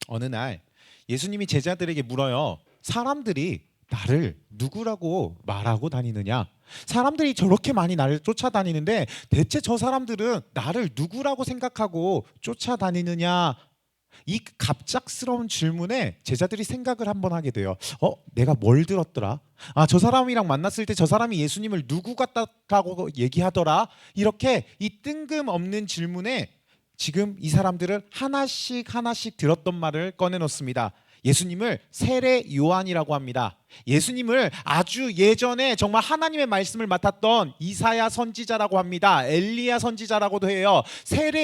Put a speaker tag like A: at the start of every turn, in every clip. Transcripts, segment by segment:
A: 어느 날 예수님이 제자들에게 물어요. 사람들이 나를 누구라고 말하고 다니느냐? 사람들이 저렇게 많이 나를 쫓아다니는데 대체 저 사람들은 나를 누구라고 생각하고 쫓아다니느냐? 이 갑작스러운 질문에 제자들이 생각을 한번 하게 돼요. 내가 뭘 들었더라? 아, 저 사람이랑 만났을 때 저 사람이 예수님을 누구 같다고 얘기하더라? 이렇게 이 뜬금없는 질문에 지금 이 사람들은 하나씩 하나씩 들었던 말을 꺼내놓습니다. 예수님을 세례 요한이라고 합니다. 예수님을 아주 예전에 정말 하나님의 말씀을 맡았던 이사야 선지자라고 합니다. 엘리야 선지자라고도 해요.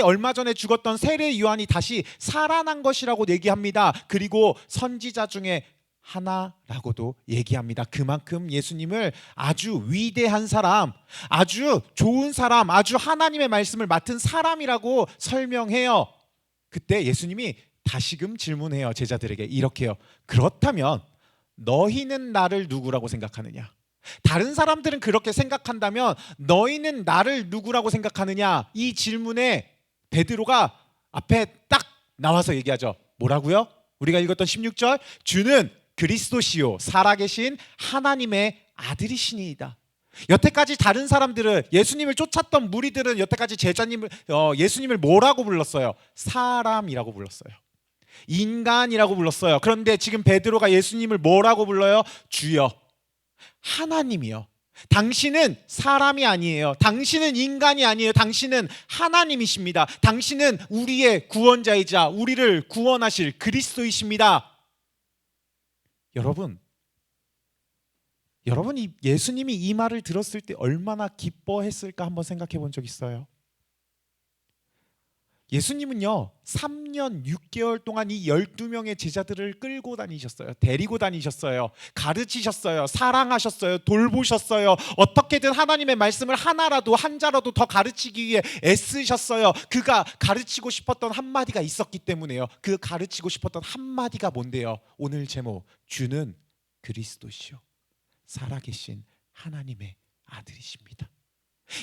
A: 얼마 전에 죽었던 세례 요한이 다시 살아난 것이라고 얘기합니다. 그리고 선지자 중에 하나라고도 얘기합니다. 그만큼 예수님을 아주 위대한 사람, 아주 좋은 사람, 아주 하나님의 말씀을 맡은 사람이라고 설명해요. 그때 예수님이 다시금 질문해요. 제자들에게 이렇게요. 그렇다면 너희는 나를 누구라고 생각하느냐? 다른 사람들은 그렇게 생각한다면 너희는 나를 누구라고 생각하느냐? 이 질문에 베드로가 앞에 딱 나와서 얘기하죠. 뭐라고요? 우리가 읽었던 16절, 주는 그리스도시요 살아계신 하나님의 아들이시니이다. 여태까지 다른 사람들은, 예수님을 쫓았던 무리들은 여태까지 예수님을 뭐라고 불렀어요? 사람이라고 불렀어요. 인간이라고 불렀어요. 그런데 지금 베드로가 예수님을 뭐라고 불러요? 주여, 하나님이요. 당신은 사람이 아니에요. 당신은 인간이 아니에요. 당신은 하나님이십니다. 당신은 우리의 구원자이자 우리를 구원하실 그리스도이십니다. 여러분이 예수님이 이 말을 들었을 때 얼마나 기뻐했을까 한번 생각해 본 적 있어요? 예수님은요 3년 6개월 동안 이 12명의 제자들을 끌고 다니셨어요. 데리고 다니셨어요. 가르치셨어요. 사랑하셨어요. 돌보셨어요. 어떻게든 하나님의 말씀을 하나라도 한 자라도 더 가르치기 위해 애쓰셨어요. 그가 가르치고 싶었던 한마디가 있었기 때문에요. 그 가르치고 싶었던 한마디가 뭔데요? 오늘 제목, 주는 그리스도시요 살아계신 하나님의 아들이십니다.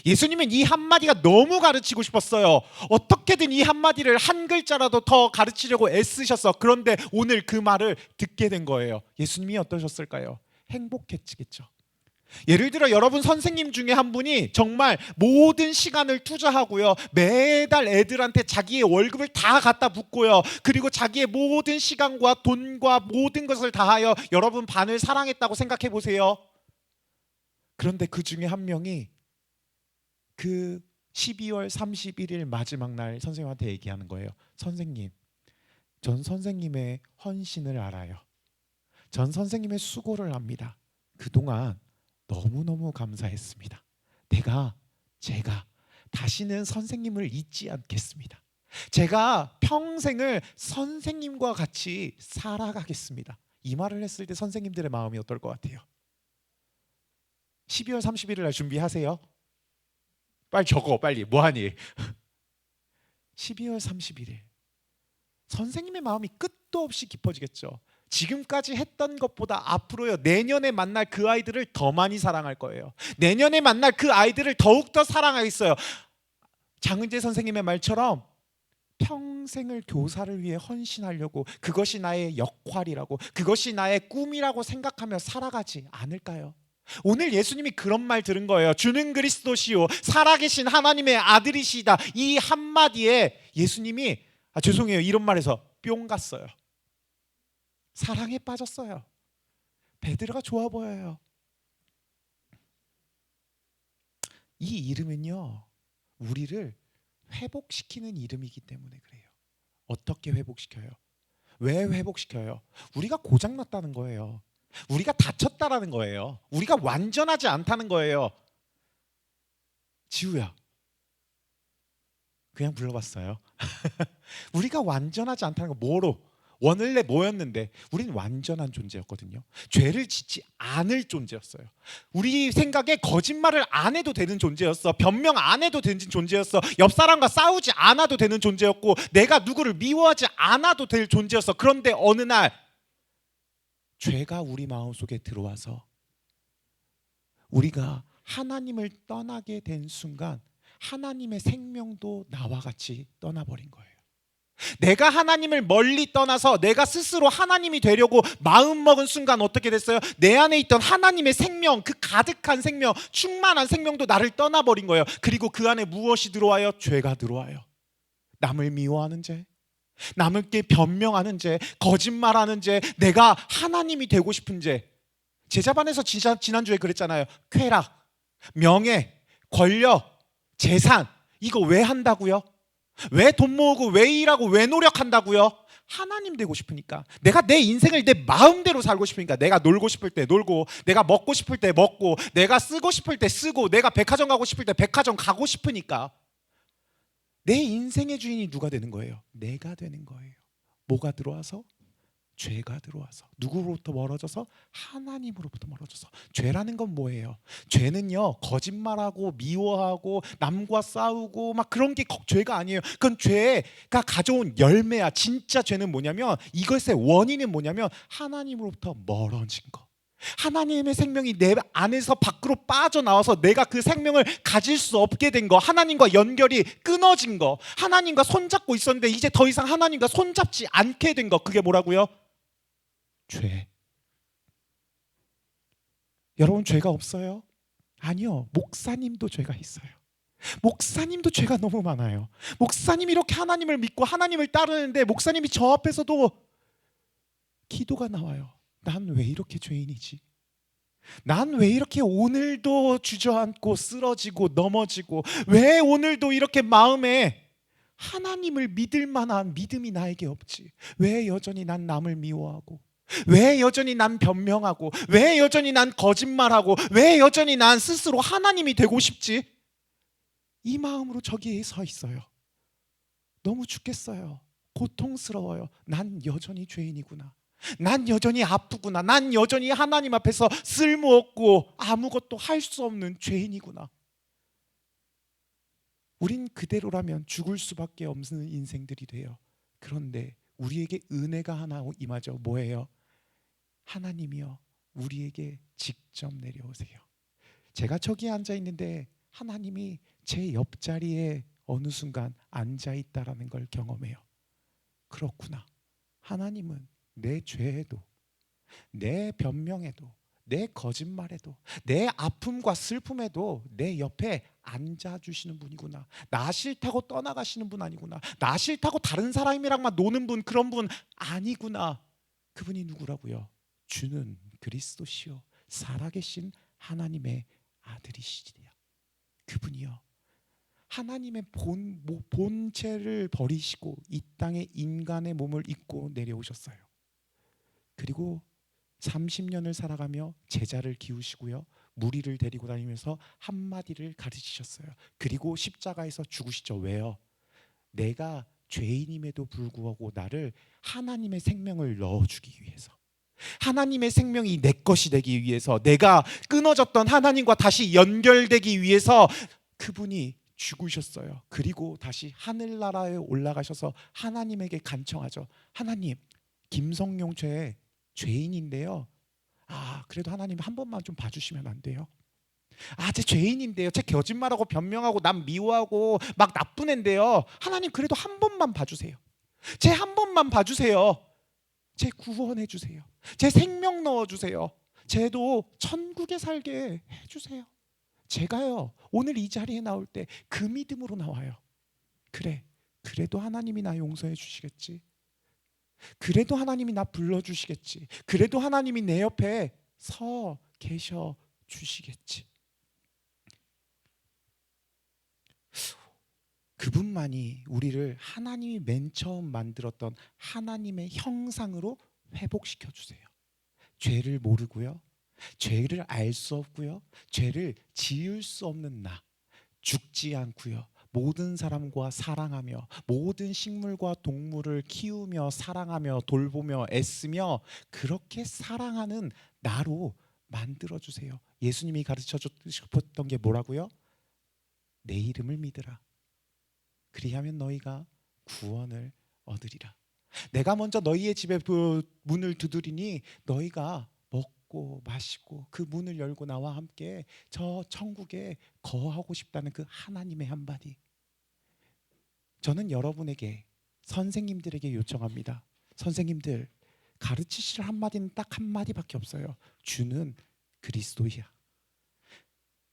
A: 예수님은 이 한마디가 너무 가르치고 싶었어요. 어떻게든 이 한마디를 한 글자라도 더 가르치려고 애쓰셨어. 그런데 오늘 그 말을 듣게 된 거예요. 예수님이 어떠셨을까요? 행복했겠죠. 예를 들어 여러분 선생님 중에 한 분이 정말 모든 시간을 투자하고요, 매달 애들한테 자기의 월급을 다 갖다 붓고요, 그리고 자기의 모든 시간과 돈과 모든 것을 다하여 여러분 반을 사랑했다고 생각해 보세요. 그런데 그 중에 한 명이 그 12월 31일 마지막 날 선생님한테 얘기하는 거예요. 선생님, 전 선생님의 헌신을 알아요. 전 선생님의 수고를 압니다. 그동안 너무너무 감사했습니다. 제가 다시는 선생님을 잊지 않겠습니다. 제가 평생을 선생님과 같이 살아가겠습니다. 이 말을 했을 때 선생님들의 마음이 어떨 것 같아요? 12월 31일 날 준비하세요. 빨리 적어, 빨리. 뭐하니? 12월 31일 선생님의 마음이 끝도 없이 깊어지겠죠. 지금까지 했던 것보다 앞으로요, 내년에 만날 그 아이들을 더 많이 사랑할 거예요. 내년에 만날 그 아이들을 더욱더 사랑하겠어요. 장은재 선생님의 말처럼 평생을 교사를 위해 헌신하려고, 그것이 나의 역할이라고, 그것이 나의 꿈이라고 생각하며 살아가지 않을까요? 오늘 예수님이 그런 말 들은 거예요. 주는 그리스도시요 살아계신 하나님의 아들이시다. 이 한마디에 예수님이 죄송해요 이런 말해서 뿅 갔어요. 사랑에 빠졌어요. 베드로가 좋아 보여요. 이 이름은요 우리를 회복시키는 이름이기 때문에 그래요. 어떻게 회복시켜요? 왜 회복시켜요? 우리가 고장났다는 거예요. 우리가 다쳤다라는 거예요. 우리가 완전하지 않다는 거예요. 지우야, 그냥 불러봤어요. 우리가 완전하지 않다는 거 뭐로? 원래 뭐였는데? 우린 완전한 존재였거든요. 죄를 짓지 않을 존재였어요. 우리 생각에 거짓말을 안 해도 되는 존재였어. 변명 안 해도 되는 존재였어. 옆 사람과 싸우지 않아도 되는 존재였고, 내가 누구를 미워하지 않아도 될 존재였어. 그런데 어느 날 죄가 우리 마음속에 들어와서 우리가 하나님을 떠나게 된 순간 하나님의 생명도 나와 같이 떠나버린 거예요. 내가 하나님을 멀리 떠나서 내가 스스로 하나님이 되려고 마음먹은 순간 어떻게 됐어요? 내 안에 있던 하나님의 생명, 그 가득한 생명, 충만한 생명도 나를 떠나버린 거예요. 그리고 그 안에 무엇이 들어와요? 죄가 들어와요. 남을 미워하는 죄, 남에게 변명하는 죄, 거짓말하는 죄, 내가 하나님이 되고 싶은 죄. 제자반에서 지난주에 그랬잖아요. 쾌락, 명예, 권력, 재산, 이거 왜 한다고요? 왜 돈 모으고 왜 일하고 왜 노력한다고요? 하나님 되고 싶으니까. 내가 내 인생을 내 마음대로 살고 싶으니까. 내가 놀고 싶을 때 놀고, 내가 먹고 싶을 때 먹고, 내가 쓰고 싶을 때 쓰고, 내가 백화점 가고 싶을 때 백화점 가고 싶으니까. 내 인생의 주인이 누가 되는 거예요? 내가 되는 거예요. 뭐가 들어와서? 죄가 들어와서. 누구로부터 멀어져서? 하나님으로부터 멀어져서. 죄라는 건 뭐예요? 죄는요, 거짓말하고 미워하고 남과 싸우고 막 그런 게 죄가 아니에요. 그건 죄가 가져온 열매야. 진짜 죄는 뭐냐면, 이것의 원인은 뭐냐면 하나님으로부터 멀어진 거. 하나님의 생명이 내 안에서 밖으로 빠져나와서 내가 그 생명을 가질 수 없게 된 거, 하나님과 연결이 끊어진 거, 하나님과 손잡고 있었는데 이제 더 이상 하나님과 손잡지 않게 된 거, 그게 뭐라고요? 죄. 여러분, 죄가 없어요? 아니요. 목사님도 죄가 있어요. 목사님도 죄가 너무 많아요. 목사님이 이렇게 하나님을 믿고 하나님을 따르는데 목사님이 저 앞에서도 기도가 나와요. 난 왜 이렇게 죄인이지? 난 왜 이렇게 오늘도 주저앉고 쓰러지고 넘어지고, 왜 오늘도 이렇게 마음에 하나님을 믿을 만한 믿음이 나에게 없지? 왜 여전히 난 남을 미워하고, 왜 여전히 난 변명하고, 왜 여전히 난 거짓말하고, 왜 여전히 난 스스로 하나님이 되고 싶지? 이 마음으로 저기에 서 있어요. 너무 죽겠어요. 고통스러워요. 난 여전히 죄인이구나. 난 여전히 아프구나. 난 여전히 하나님 앞에서 쓸모없고 아무것도 할 수 없는 죄인이구나. 우린 그대로라면 죽을 수밖에 없는 인생들이 돼요. 그런데 우리에게 은혜가 하나 임하죠. 뭐예요? 하나님이요, 우리에게 직접 내려오세요. 제가 저기 앉아 있는데 하나님이 제 옆자리에 어느 순간 앉아 있다라는 걸 경험해요. 그렇구나. 하나님은 내 죄에도, 내 변명에도, 내 거짓말에도, 내 아픔과 슬픔에도 내 옆에 앉아주시는 분이구나. 나 싫다고 떠나가시는 분 아니구나. 나 싫다고 다른 사람이랑만 노는 분, 그런 분 아니구나. 그분이 누구라고요? 주는 그리스도시요 살아계신 하나님의 아들이시리라. 그분이요, 하나님의 본체를 버리시고 이 땅에 인간의 몸을 입고 내려오셨어요. 그리고 30년을 살아가며 제자를 키우시고요, 무리를 데리고 다니면서 한마디를 가르치셨어요. 그리고 십자가에서 죽으시죠. 왜요? 내가 죄인임에도 불구하고 나를 하나님의 생명을 넣어주기 위해서, 하나님의 생명이 내 것이 되기 위해서, 내가 끊어졌던 하나님과 다시 연결되기 위해서 그분이 죽으셨어요. 그리고 다시 하늘나라에 올라가셔서 하나님에게 간청하죠. 하나님, 김성용 죄인인데요. 그래도 하나님 한 번만 좀 봐주시면 안 돼요? 제 죄인인데요. 제 거짓말하고 변명하고 남 미워하고 막 나쁜 앤데요. 하나님 그래도 한 번만 봐주세요. 제 한 번만 봐주세요. 제 구원해 주세요. 제 생명 넣어주세요. 쟤도 천국에 살게 해주세요. 제가요, 오늘 이 자리에 나올 때 그 믿음으로 나와요. 그래도 하나님이 나 용서해 주시겠지. 그래도 하나님이 나 불러주시겠지. 그래도 하나님이 내 옆에 서 계셔 주시겠지. 그분만이 우리를 하나님이 맨 처음 만들었던 하나님의 형상으로 회복시켜 주세요. 죄를 모르고요, 죄를 알 수 없고요, 죄를 지을 수 없는 나, 죽지 않고요, 모든 사람과 사랑하며 모든 식물과 동물을 키우며 사랑하며 돌보며 애쓰며 그렇게 사랑하는 나로 만들어 주세요. 예수님이 가르쳐 주셨던 게 뭐라고요? 내 이름을 믿으라. 그리하면 너희가 구원을 얻으리라. 내가 먼저 너희의 집에 그 문을 두드리니 너희가 먹고 마시고 그 문을 열고 나와 함께 저 천국에 거하고 싶다는 그 하나님의 한마디. 저는 여러분에게 선생님들에게 요청합니다. 선생님들, 가르치실 한마디는 딱 한마디밖에 없어요. 주는 그리스도이야.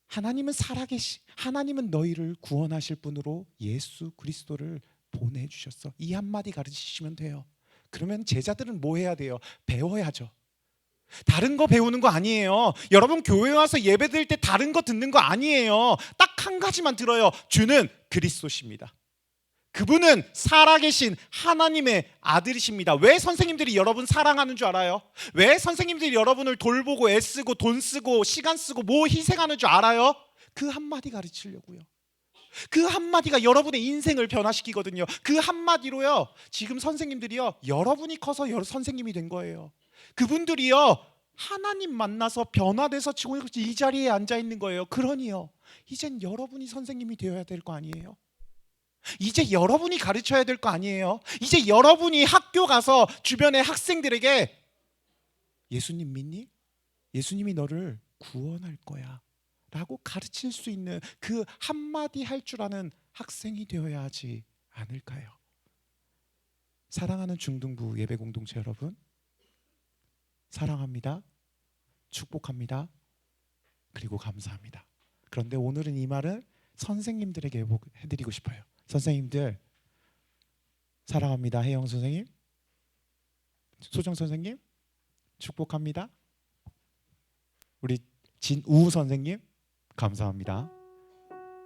A: 하나님은 살아계시, 하나님은 너희를 구원하실 분으로 예수 그리스도를 보내주셨어. 이 한마디 가르치시면 돼요. 그러면 제자들은 뭐 해야 돼요? 배워야죠. 다른 거 배우는 거 아니에요. 여러분 교회 와서 예배 드릴 때 다른 거 듣는 거 아니에요. 딱 한 가지만 들어요. 주는 그리스도십니다. 그분은 살아계신 하나님의 아들이십니다. 왜 선생님들이 여러분 사랑하는 줄 알아요? 왜 선생님들이 여러분을 돌보고 애쓰고 돈 쓰고 시간 쓰고 뭐 희생하는 줄 알아요? 그 한마디 가르치려고요. 그 한마디가 여러분의 인생을 변화시키거든요. 그 한마디로요, 지금 선생님들이요, 여러분이 커서 선생님이 된 거예요. 그분들이요, 하나님 만나서 변화돼서 지금 이 자리에 앉아 있는 거예요. 그러니요, 이젠 여러분이 선생님이 되어야 될 거 아니에요? 이제 여러분이 가르쳐야 될 거 아니에요? 이제 여러분이 학교 가서 주변의 학생들에게 예수님 믿니? 예수님이 너를 구원할 거야 라고 가르칠 수 있는 그 한마디 할 줄 아는 학생이 되어야 하지 않을까요? 사랑하는 중등부 예배 공동체 여러분, 사랑합니다. 축복합니다. 그리고 감사합니다. 그런데 오늘은 이 말을 선생님들에게 해드리고 싶어요. 선생님들, 사랑합니다. 혜영 선생님, 소정 선생님, 축복합니다. 우리 진우 선생님, 감사합니다.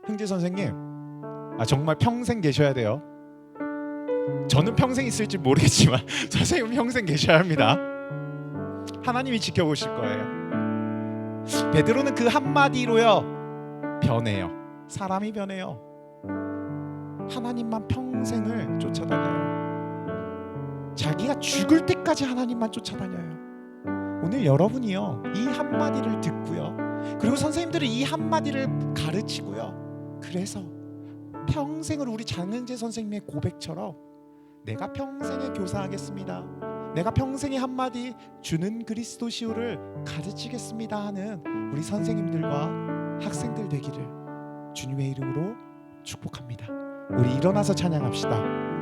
A: 흥재 선생님, 정말 평생 계셔야 돼요. 저는 평생 있을지 모르겠지만 선생님은 평생 계셔야 합니다. 하나님이 지켜보실 거예요. 베드로는 그 한마디로요 변해요. 사람이 변해요. 하나님만 평생을 쫓아다녀요. 자기가 죽을 때까지 하나님만 쫓아다녀요. 오늘 여러분이요, 이 한마디를 듣고요, 그리고 선생님들은 이 한마디를 가르치고요, 그래서 평생을 우리 장은재 선생님의 고백처럼 내가 평생에 교사하겠습니다, 내가 평생에 한마디 주는 그리스도시오를 가르치겠습니다 하는 우리 선생님들과 학생들 되기를 주님의 이름으로 축복합니다. 우리 일어나서 찬양합시다.